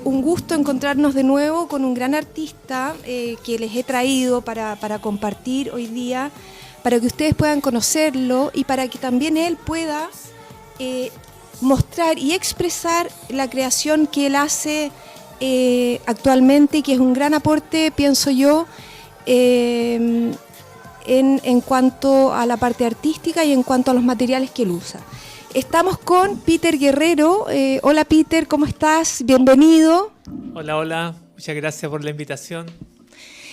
un gusto encontrarnos de nuevo con un gran artista que les he traído para compartir hoy día, para que ustedes puedan conocerlo y para que también él pueda mostrar y expresar la creación que él hace actualmente, que es un gran aporte, pienso yo, en cuanto a la parte artística y en cuanto a los materiales que él usa. Estamos con Peter Guerrero. Hola Peter, ¿cómo estás? Bienvenido. Hola, hola. Muchas gracias por la invitación.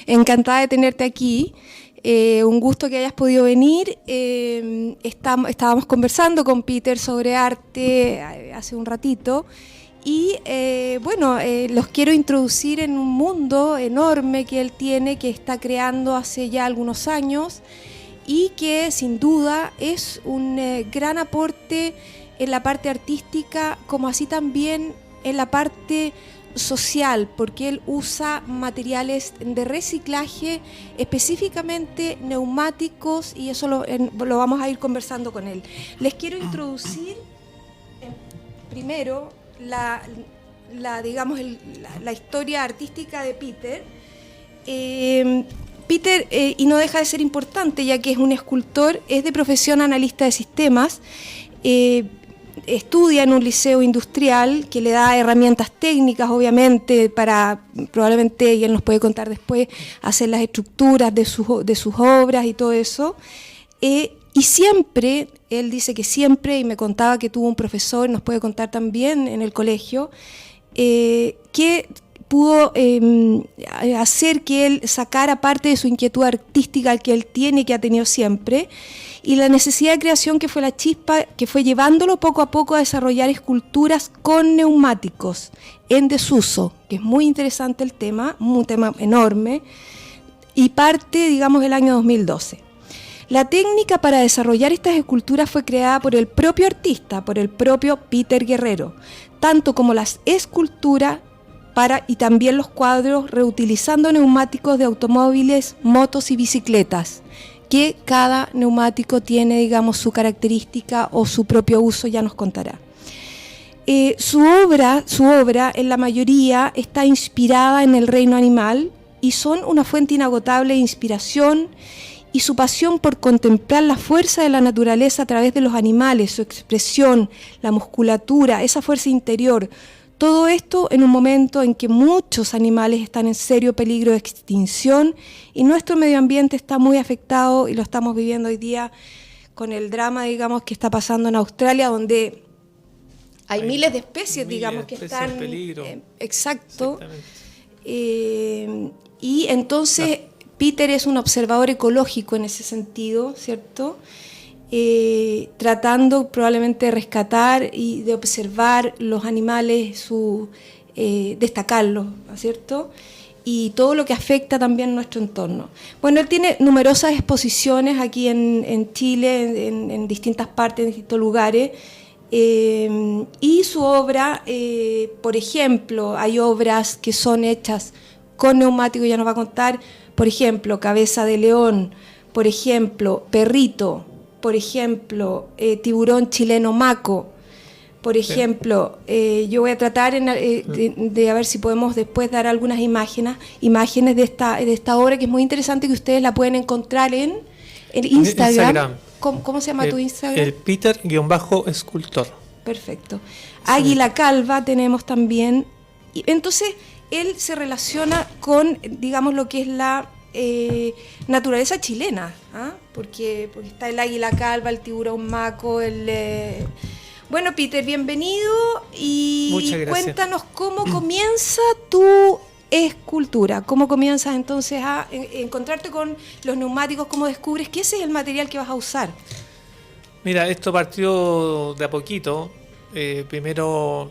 Encantada de tenerte aquí. Un gusto que hayas podido venir. Estábamos conversando con Peter sobre arte hace un ratito. Y los quiero introducir en un mundo enorme que él tiene, que está creando hace ya algunos años, y que sin duda es un gran aporte en la parte artística, como así también en la parte social, porque él usa materiales de reciclaje, específicamente neumáticos, y eso lo vamos a ir conversando con él. Les quiero introducir primero la historia artística de Peter. Peter, y no deja de ser importante, ya que es un escultor, es de profesión analista de sistemas, estudia en un liceo industrial que le da herramientas técnicas, obviamente, para, probablemente, y él nos puede contar después, hacer las estructuras de sus obras y todo eso. Y siempre, él dice que siempre, y me contaba que tuvo un profesor, nos puede contar también en el colegio, que pudo hacer que él sacara parte de su inquietud artística que él tiene, que ha tenido siempre, y la necesidad de creación que fue la chispa que fue llevándolo poco a poco a desarrollar esculturas con neumáticos en desuso, que es muy interesante el tema, un tema enorme, y parte, digamos, del año 2012. La técnica para desarrollar estas esculturas fue creada por el propio artista, por el propio Peter Guerrero, tanto como las esculturas y también los cuadros, reutilizando neumáticos de automóviles, motos y bicicletas, que cada neumático tiene, digamos, su característica o su propio uso, ya nos contará. Su obra, en la mayoría, está inspirada en el reino animal y son una fuente inagotable de inspiración, y su pasión por contemplar la fuerza de la naturaleza a través de los animales, su expresión, la musculatura, esa fuerza interior. Todo esto en un momento en que muchos animales están en serio peligro de extinción y nuestro medio ambiente está muy afectado, y lo estamos viviendo hoy día con el drama, digamos, que está pasando en Australia, donde hay miles de especies, digamos, que están en peligro. Exacto. Y entonces Peter es un observador ecológico en ese sentido, ¿cierto? Tratando probablemente de rescatar y de observar los animales, destacarlos, ¿cierto? Y todo lo que afecta también nuestro entorno. Bueno, él tiene numerosas exposiciones aquí en Chile, en distintas partes, en distintos lugares, y su obra, por ejemplo, hay obras que son hechas con neumáticos, ya nos va a contar, por ejemplo, Cabeza de León, por ejemplo, Perrito, por ejemplo, tiburón chileno Maco, por ejemplo. Yo voy a tratar de a ver si podemos después dar algunas imágenes de esta obra, que es muy interesante, que ustedes la pueden encontrar en Instagram. ¿Cómo se llama tu Instagram? El Peter_escultor. Perfecto. Águila Calva tenemos también. Y entonces, él se relaciona con, digamos, lo que es la naturaleza chilena, ¿ah? Porque está el águila calva, el tiburón maco, Bueno, Peter, bienvenido, y cuéntanos cómo comienza tu escultura, cómo comienzas entonces a encontrarte con los neumáticos, cómo descubres que ese es el material que vas a usar. Mira, esto partió de a poquito, primero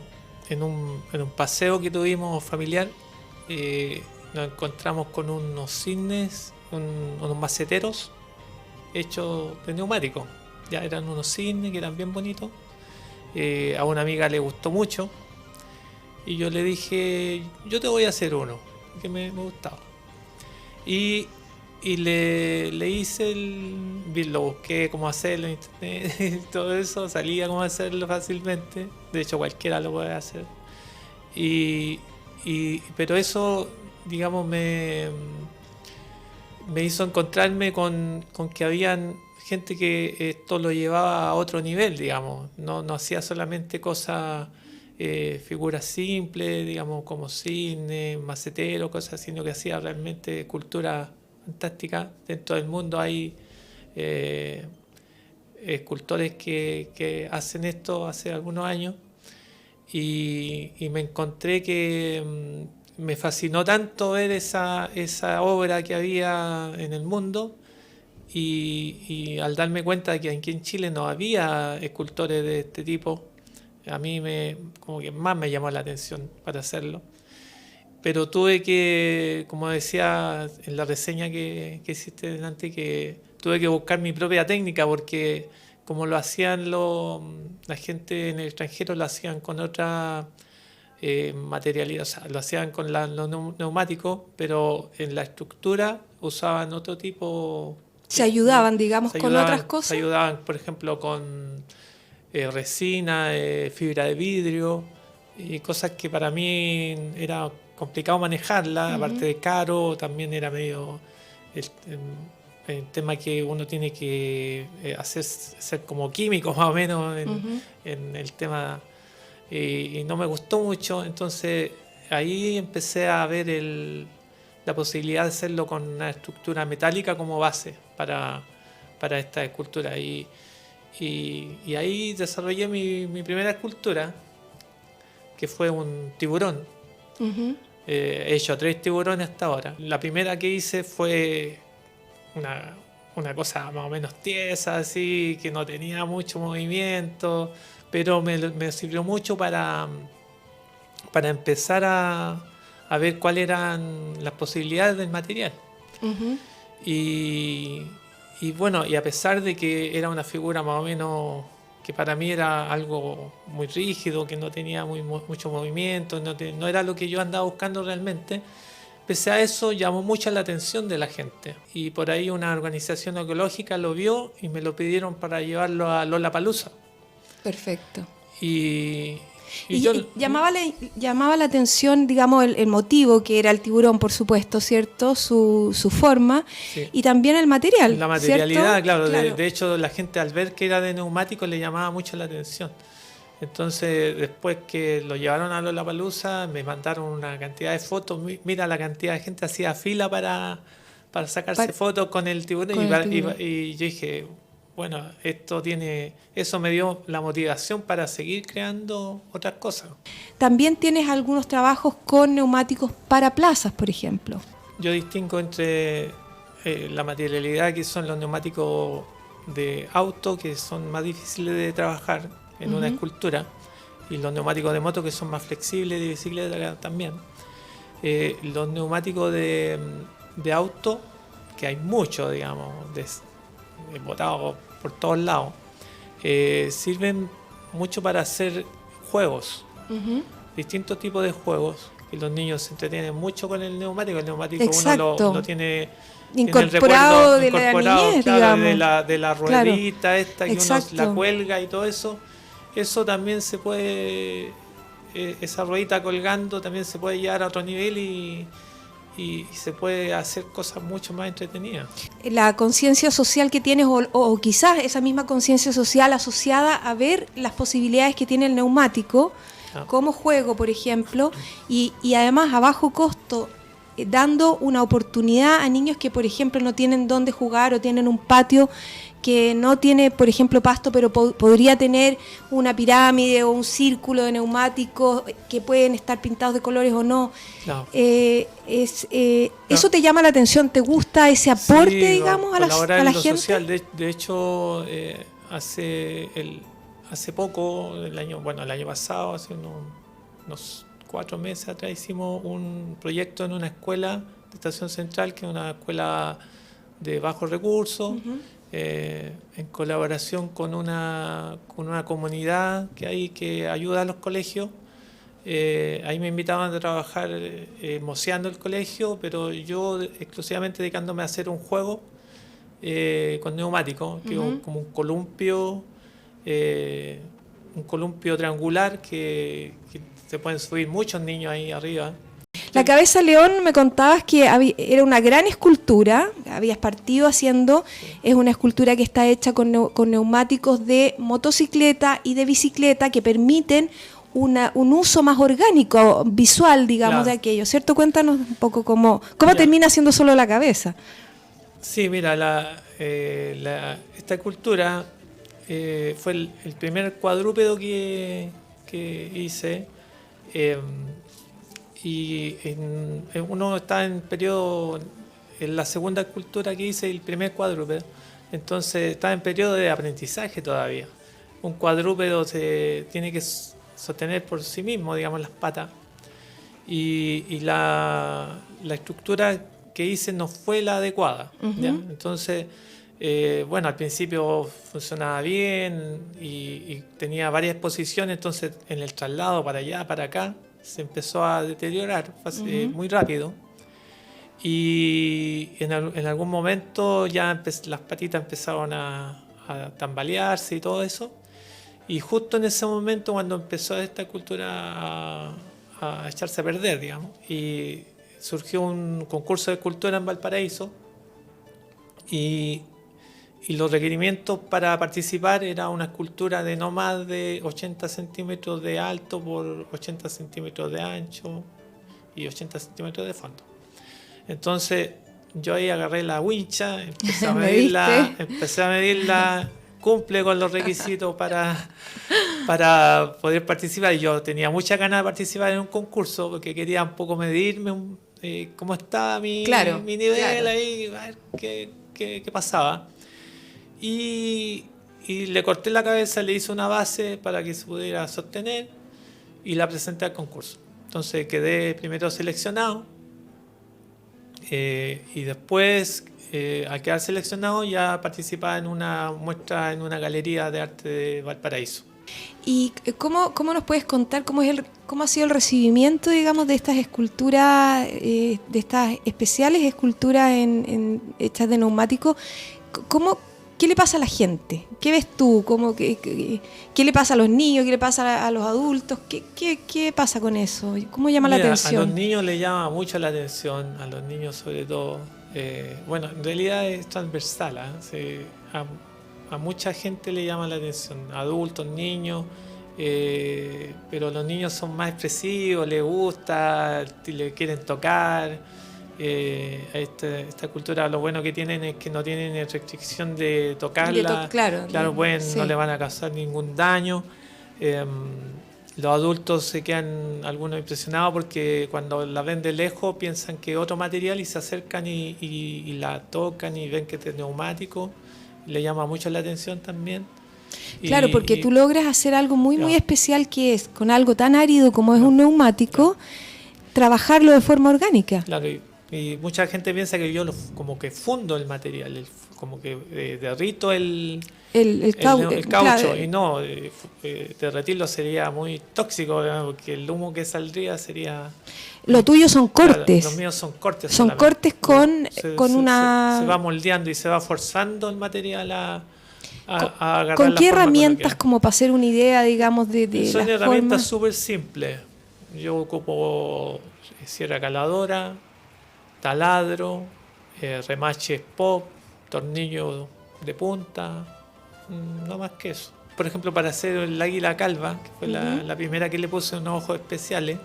en un paseo que tuvimos familiar. Nos encontramos con unos cisnes, unos maceteros hechos de neumáticos. Ya eran unos cisnes que eran bien bonitos. A una amiga le gustó mucho y yo le dije, yo te voy a hacer uno, que me gustaba. Y le hice lo busqué cómo hacerlo en internet y todo eso, salía cómo hacerlo fácilmente. De hecho, cualquiera lo puede hacer. Y Pero eso, digamos, me hizo encontrarme con que habían gente que esto lo llevaba a otro nivel, digamos. No hacía solamente cosas, figuras simples, digamos, como cine, macetero, cosas, sino que hacía realmente cultura fantástica. Dentro del mundo hay escultores que hacen esto hace algunos años y me encontré que me fascinó tanto ver esa obra que había en el mundo y al darme cuenta de que aquí en Chile no había escultores de este tipo, a mí como que más me llamó la atención para hacerlo. Pero tuve que, como decía en la reseña que hiciste delante, que tuve que buscar mi propia técnica porque como lo hacían la gente en el extranjero, lo hacían con otra materialidad, o sea, lo hacían con los neumáticos, pero en la estructura usaban otro tipo. Se ayudaban, digamos, con otras Se cosas. ayudaban, por ejemplo, con resina, fibra de vidrio y cosas que para mí era complicado manejarla, aparte de caro, también era medio el tema que uno tiene que ser como químico más o menos en el tema y no me gustó mucho, entonces ahí empecé a ver la posibilidad de hacerlo con una estructura metálica como base para esta escultura y ahí desarrollé mi primera escultura que fue un tiburón. He hecho 3 tiburones hasta ahora. La primera que hice fue una cosa más o menos tiesa, así, que no tenía mucho movimiento, pero me sirvió mucho para empezar a ver cuáles eran las posibilidades del material. Y bueno, y a pesar de que era una figura más o menos que para mí era algo muy rígido, que no tenía mucho movimiento, no era lo que yo andaba buscando realmente, pese a eso llamó mucho la atención de la gente. Y por ahí una organización ecológica lo vio y me lo pidieron para llevarlo a Lollapalooza. Perfecto. Y yo llamaba la atención, digamos, el motivo, que era el tiburón, por supuesto, ¿cierto? Su forma, sí. Y también el material. La materialidad, claro. De hecho, la gente al ver que era de neumático le llamaba mucho la atención. Entonces, después que lo llevaron a Lollapalooza, me mandaron una cantidad de fotos. Mira la cantidad de gente hacía fila para sacarse fotos con el tiburón. Y yo dije, bueno, eso me dio la motivación para seguir creando otras cosas. También tienes algunos trabajos con neumáticos para plazas, por ejemplo. Yo distingo entre la materialidad, que son los neumáticos de auto, que son más difíciles de trabajar en una escultura, y los neumáticos de moto, que son más flexibles, de bicicleta también. Los neumáticos de auto, que hay muchos, digamos, botados por todos lados, sirven mucho para hacer distintos tipos de juegos, y los niños se entretienen mucho con el neumático. El neumático uno lo tiene incorporado de la niñez, claro, digamos. de la ruedita esta, que uno la cuelga y todo eso. Eso también se puede, esa ruedita colgando también se puede llevar a otro nivel y se puede hacer cosas mucho más entretenidas. La conciencia social que tienes, o quizás esa misma conciencia social asociada a ver las posibilidades que tiene el neumático como juego, por ejemplo, y además a bajo costo, dando una oportunidad a niños que, por ejemplo, no tienen dónde jugar o tienen un patio que no tiene, por ejemplo, pasto, pero podría tener una pirámide o un círculo de neumáticos que pueden estar pintados de colores o no. ¿Eso te llama la atención? ¿Te gusta ese aporte, digamos, a la gente? Social. De hecho, hace poco, el año pasado, hace unos 4 meses atrás, hicimos un proyecto en una escuela de Estación Central, que es una escuela de bajos recursos, en colaboración con una comunidad que hay que ayuda a los colegios. Ahí me invitaban a trabajar moceando el colegio, pero yo exclusivamente dedicándome a hacer un juego con neumáticos, que es como un columpio triangular que se pueden subir muchos niños ahí arriba. La cabeza león me contabas que era una gran escultura, habías partido haciendo, es una escultura que está hecha con neumáticos de motocicleta y de bicicleta que permiten un uso más orgánico, visual, digamos, de aquello, ¿cierto? Cuéntanos un poco cómo termina siendo solo la cabeza. Sí, mira, esta escultura fue el primer cuadrúpedo que hice, y uno está en periodo, en la segunda escultura que hice, el primer cuadrúpedo, entonces está en periodo de aprendizaje todavía. Un cuadrúpedo se tiene que sostener por sí mismo, digamos, las patas, y la estructura que hice no fue la adecuada, ¿ya? Entonces, bueno, al principio funcionaba bien y tenía varias posiciones, entonces en el traslado para allá, para acá, se empezó a deteriorar muy rápido, y en algún momento ya las patitas empezaron a tambalearse y todo eso. Y justo en ese momento, cuando empezó esta cultura a echarse a perder, digamos, y surgió un concurso de escultura en Valparaíso, y los requerimientos para participar era una escultura de no más de 80 centímetros de alto por 80 centímetros de ancho y 80 centímetros de fondo. Entonces yo ahí agarré la wincha, empecé a medirla, cumple con los requisitos para poder participar. Y yo tenía mucha ganas de participar en un concurso porque quería un poco medirme cómo estaba mi nivel, ahí, a ver qué pasaba. Y le corté la cabeza, le hice una base para que se pudiera sostener y la presenté al concurso. Entonces quedé primero seleccionado, y después, al quedar seleccionado, ya participaba en una muestra en una galería de arte de Valparaíso. ¿Y cómo nos puedes contar cómo ha sido el recibimiento, digamos, de estas esculturas, de estas especiales esculturas hechas de neumáticos? ¿Qué le pasa a la gente? ¿Qué ves tú? ¿Qué le pasa a los niños? ¿Qué le pasa a los adultos? ¿Qué pasa con eso? ¿Cómo llama la atención? A los niños les llama mucho la atención, a los niños sobre todo. Bueno, en realidad es transversal, ¿eh? A mucha gente le llama la atención, adultos, niños, pero los niños son más expresivos, les gusta, le quieren tocar. Esta cultura, lo bueno que tienen es que no tienen restricción de tocarla, no le van a causar ningún daño. Los adultos se quedan algunos impresionados porque cuando la ven de lejos piensan que es otro material y se acercan y la tocan y ven que es neumático. Le llama mucho la atención también. Claro, porque tú logras hacer algo muy especial, que es, con algo tan árido como es un neumático, trabajarlo de forma orgánica. Claro, y mucha gente piensa que yo como que fundo el material, como que derrito el caucho, claro. Y no, derretirlo sería muy tóxico, porque el humo que saldría sería... Lo tuyo son cortes. Claro, los míos son cortes. Son cortes con una... Se va moldeando y se va forzando el material a agarrar. ¿Con qué herramientas, como para hacer una idea, digamos, de son herramientas súper simples. Yo ocupo sierra caladora, taladro, remaches pop, tornillo de punta, no más que eso. Por ejemplo, para hacer el águila calva, que fue la primera que le puse unos ojos especiales,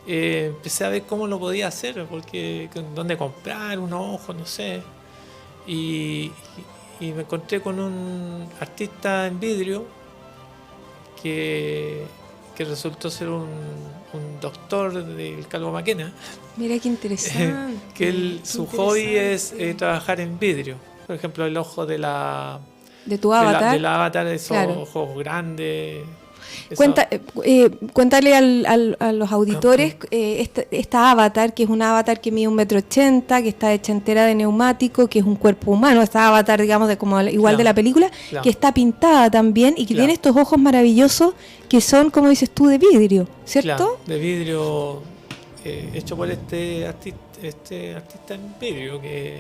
empecé a ver cómo lo podía hacer, porque dónde comprar unos ojos, no sé. Y me encontré con un artista en vidrio que resultó ser un doctor del Calvo Maquena. Mira qué interesante. Su hobby es trabajar en vidrio. Por ejemplo, el ojo de tu avatar. De la avatar, esos ojos grandes. Cuéntale a los auditores esta avatar, que es una avatar que mide 1,80 m, que está hecha entera de neumático, que es un cuerpo humano, esta avatar, digamos, igual de la película, que está pintada también y que tiene estos ojos maravillosos que son, como dices tú, de vidrio, ¿cierto? Claro, de vidrio, hecho por este artista en vidrio, que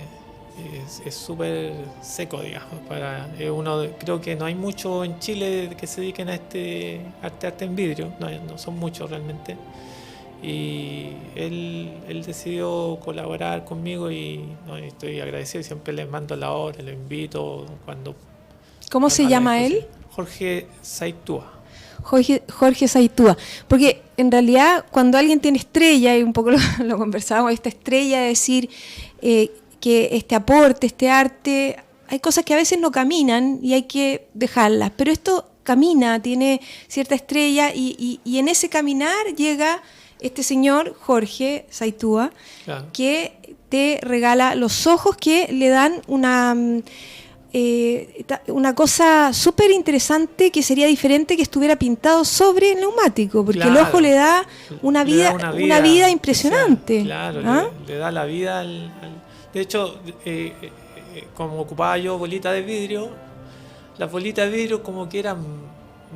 es súper seco, digamos. Creo que no hay mucho en Chile que se dediquen a arte en vidrio, no son muchos realmente. y él decidió colaborar conmigo y no, estoy agradecido, siempre le mando la hora, lo invito ¿Cómo se a la llama él? discusión. Jorge Saitúa. Jorge Saitúa, porque en realidad cuando alguien tiene estrella, y un poco lo conversábamos, esta estrella de decir que este aporte, este arte, hay cosas que a veces no caminan y hay que dejarlas, pero esto camina, tiene cierta estrella y en ese caminar llega este señor Jorge Saitúa, Claro. que te regala los ojos que le dan una cosa súper interesante que sería diferente que estuviera pintado sobre el neumático, porque Claro. el ojo le da una Le da vida impresionante. Claro, ¿Ah? le da la vida de hecho, como ocupaba yo bolitas de vidrio, las bolitas de vidrio como que eran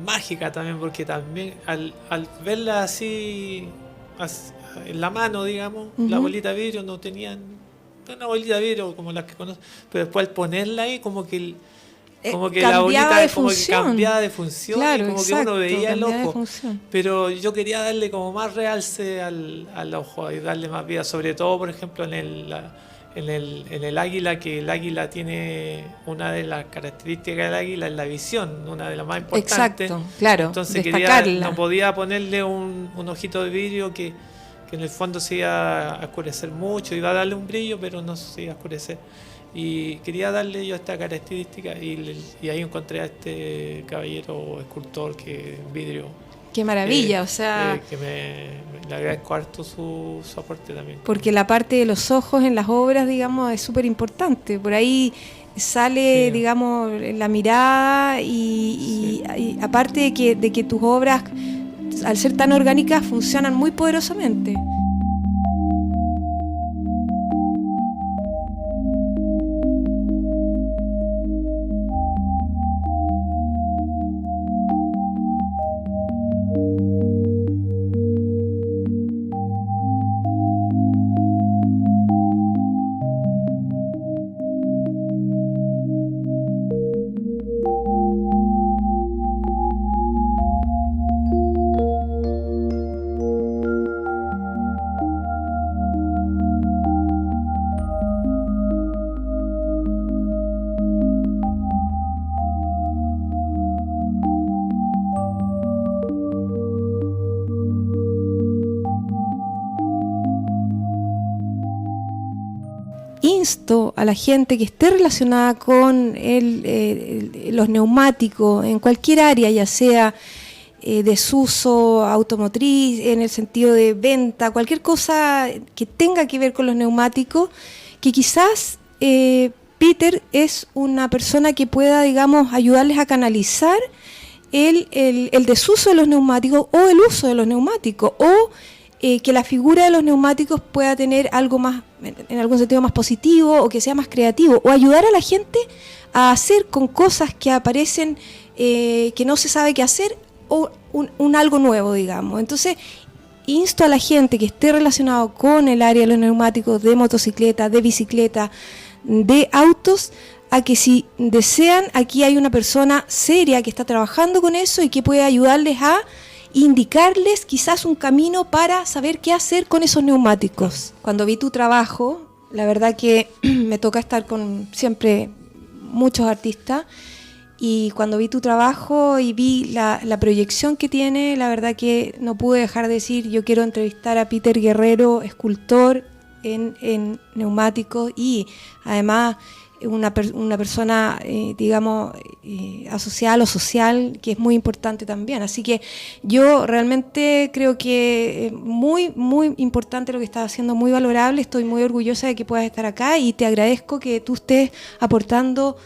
mágicas también, porque también al verlas así en la mano, digamos, la bolita de vidrio no tenían una bolita de vidrio como las que conozco, pero después al ponerla ahí como que la bolita como que cambiaba de función, claro, y como exacto, que uno veía el cambiaba de ojo, función. pero yo quería darle como más realce al ojo y darle más vida, sobre todo por ejemplo en el águila, que el águila tiene una de las características del águila es la visión, una de las más importantes. Exacto, claro, entonces destacarla. no podía ponerle un ojito de vidrio que en el fondo se iba a oscurecer mucho, iba a darle un brillo, pero no se iba a oscurecer. Y quería darle yo esta característica y ahí encontré a este caballero escultor que en vidrio. Qué maravilla, o sea... que le agradezco harto su aporte también. Porque la parte de los ojos en las obras, digamos, es súper importante. Por ahí sale, digamos, la mirada y aparte de que tus obras, al ser tan orgánicas, funcionan muy poderosamente. Insto a la gente que esté relacionada con los neumáticos en cualquier área, ya sea desuso, automotriz, en el sentido de venta, cualquier cosa que tenga que ver con los neumáticos, que quizás Peter es una persona que pueda, digamos, ayudarles a canalizar el desuso de los neumáticos o el uso de los neumáticos, o que la figura de los neumáticos pueda tener algo más, en algún sentido más positivo, o que sea más creativo, o ayudar a la gente a hacer con cosas que aparecen que no se sabe qué hacer, o un algo nuevo, digamos. Entonces, insto a la gente que esté relacionado con el área de los neumáticos, de motocicleta, de bicicleta, de autos, a que si desean, aquí hay una persona seria que está trabajando con eso y que puede ayudarles a indicarles quizás un camino para saber qué hacer con esos neumáticos. Cuando vi tu trabajo, la verdad que me toca estar con siempre muchos artistas, y cuando vi tu trabajo y vi la proyección que tiene, la verdad que no pude dejar de decir, yo quiero entrevistar a Peter Guerrero, escultor en neumáticos, y además una persona, digamos, asociada a lo social, que es muy importante también. Así que yo realmente creo que es muy, muy importante lo que estás haciendo, muy valorable. Estoy muy orgullosa de que puedas estar acá y te agradezco que tú estés aportando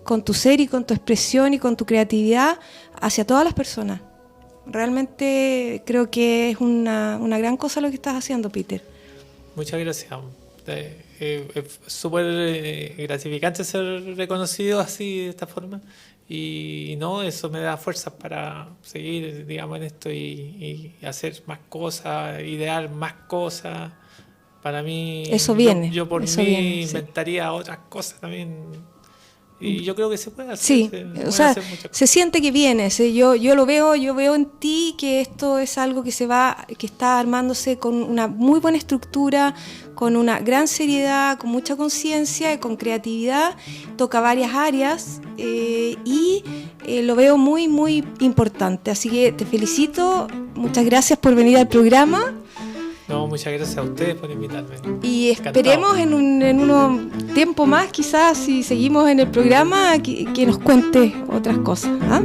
con tu ser y con tu expresión y con tu creatividad hacia todas las personas. Realmente creo que es una gran cosa lo que estás haciendo, Peter. Muchas gracias. Es súper gratificante ser reconocido así, de esta forma, y no, eso me da fuerzas para seguir, digamos, en esto y hacer más cosas, idear más cosas. Para mí, eso viene, yo por eso mí viene, inventaría otras cosas también, Y yo creo que se puede hacer. Sí, pueden o sea, hacer muchas cosas. se siente que vienes. Yo lo veo, yo veo en ti que esto es algo que que está armándose con una muy buena estructura, con una gran seriedad, con mucha conciencia, con creatividad, toca varias áreas y lo veo muy, muy importante. Así que te felicito, muchas gracias por venir al programa. No, muchas gracias a ustedes por invitarme. Y Encantado. esperemos en un tiempo más, quizás si seguimos en el programa, que nos cuente otras cosas. ¿Ah?